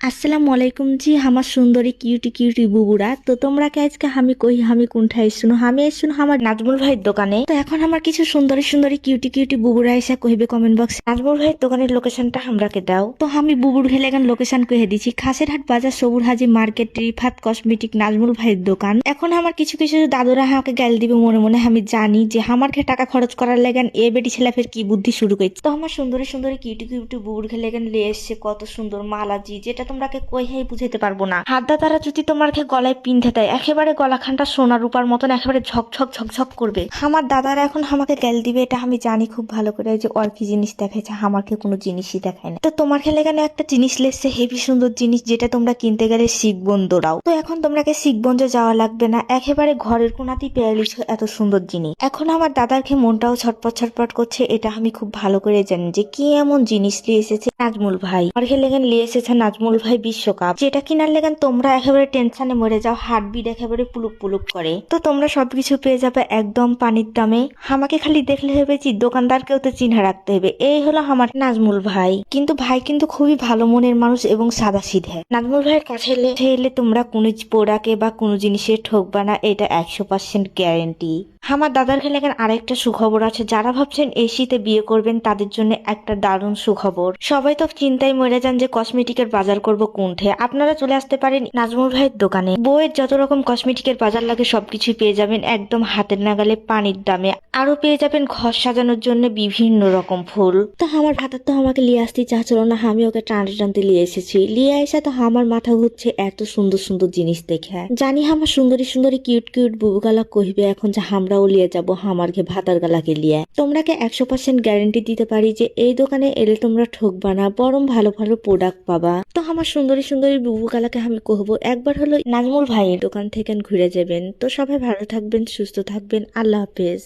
আসসালামু আলাইকুম জি আমার সুন্দরী কিউটি কিউটি বুবুরা। তো তোমরা কে আজকে আমি কই আমি কোনঠায় শুনো আমি শুনো আমার নাজমুল ভাইয়ের দোকানে। তো এখন আমার কিছু সুন্দরী সুন্দরী কিউটি কিউটি বুবুরা এসে কইবে কমেন্ট বক্সে নাজমুল ভাইয়ের দোকানের লোকেশনটা আমরাকে দাও। তো আমি বুবুর ঘেলে এখন লোকেশন কহে দিছি খাসেরহাট বাজার সবুর হাজি মার্কেট রিফাত কসমেটিক নাজমুল ভাইয়ের দোকান। এখন আমার কিছু কিছু দাদুরা আমাকে গাল দিবে মনে মনে আমি জানি যে আমার ঘে টাকা খরচ করার লেগান এ বেটি ছেলে ফের কি বুদ্ধি শুরু করেছে। তো আমার সুন্দরী সুন্দরী কিউটি কিউটি বুবুর ঘেলে এখন লিয়ে এসছে কত সুন্দর মালাজি যেটা তোমরা কইহাই বুঝাইতে পারবো না। হাতদা তারা যদি তোমার গলায় পিন্ধে দেয় একেবারে গলাখানটা সোনা রূপার মতন একেবারে ঝকঝক ঝকঝক করবে। আমার দাদারা এখন আমাকে গ্যাল দিবে এটা আমি জানি খুব ভালো করে যে ওর কি জিনিস দেখাইছে আমাকে কোনো জিনিসই দেখায় না। তো তোমার খেলে কেন একটা জিনিস লেসছে হেভি সুন্দর জিনিস যেটা তোমরা কিনতে গেলে শিখবন দৌড়াও। তো এখন তোমরাকে শিখবঞ্জে যাওয়া লাগবে না একেবারে ঘরের কোনাতেই পেয়ে লিছো এত সুন্দর জিনিস। এখন আমার দাদারকে মনটাও ছটপট ছটপট করছে এটা আমি খুব ভালো করে জানি যে কি এমন জিনিস নিয়ে এসেছে নাজমুল ভাই। আমার খেলে নিয়ে এসেছে নাজমুল ভাই বিশ্বকাপ যেটা কিনার লেগান তোমরা একেবারে টেনশনে মরে যাও হার্টবিট একেবারে পুলুক পুলুক করে। তো তোমরা সবকিছু পেয়ে যাবে একদম পানির দামে। আমাকে খালি দেখলে হবে যে দোকানদারকেও তো চিহ্না রাখতে হবে এই হলো আমার নাজমুল ভাই। কিন্তু ভাই কিন্তু খুবই ভালো মনের মানুষ এবং সাদা সিধে। নাজমুল ভাইয়ের কাছে এলে তোমরা কোনো পোড়াকে বা কোনো জিনিসে ঠকবা না এটা 100% গ্যারেন্টি। আমার দাদার খেলে এখন আরেকটা সুখবর আছে যারা ভাবছেন এই শীতে বিয়ে করবেন তাদের জন্য একটা দারুণ সুখবর। সবাই তো চিন্তায় মরে যান যে কসমেটিকের বাজার করব কোনঠে। আপনারা চলে আসতে পারেন নাজমুল ভাইয়ের দোকানে। বইয়ের যত রকম কসমেটিকের বাজার লাগে সবকিছুই পেয়ে যাবেন একদম হাতের নাগালে পানির দামে। আরো পেয়ে যাবেন ঘর সাজানোর জন্য বিভিন্ন রকম ফুল। তো আমার ভাতার তো আমাকে লিয়ে আসতে চাচ্ছিল না আমি ওকে টানতে টানতে লিয়ে এসেছি। লিয়ে এসে তো আমার মাথা ঘুরছে এত সুন্দর সুন্দর জিনিস দেখে। জানি আমার সুন্দরী সুন্দরী কিউট কিউট বুবুগালা কহিবে এখন যে আমরাও লিয়ে যাবো আমার ঘে ভাতার গালাকে লিয়ে। তোমরাকে 100% গ্যারেন্টি দিতে পারি যে এই দোকানে এলে তোমরা ঠকবা না বরং ভালো ভালো প্রোডাক্ট পাবা। তো আমার সুন্দরী সুন্দরী বুবুগালাকে আমি কহবো একবার হলো নাজমুল ভাইয়ের দোকান থেকে ঘুরে যাবেন। তো সবাই ভালো থাকবেন সুস্থ থাকবেন আল্লাহ হাফেজ।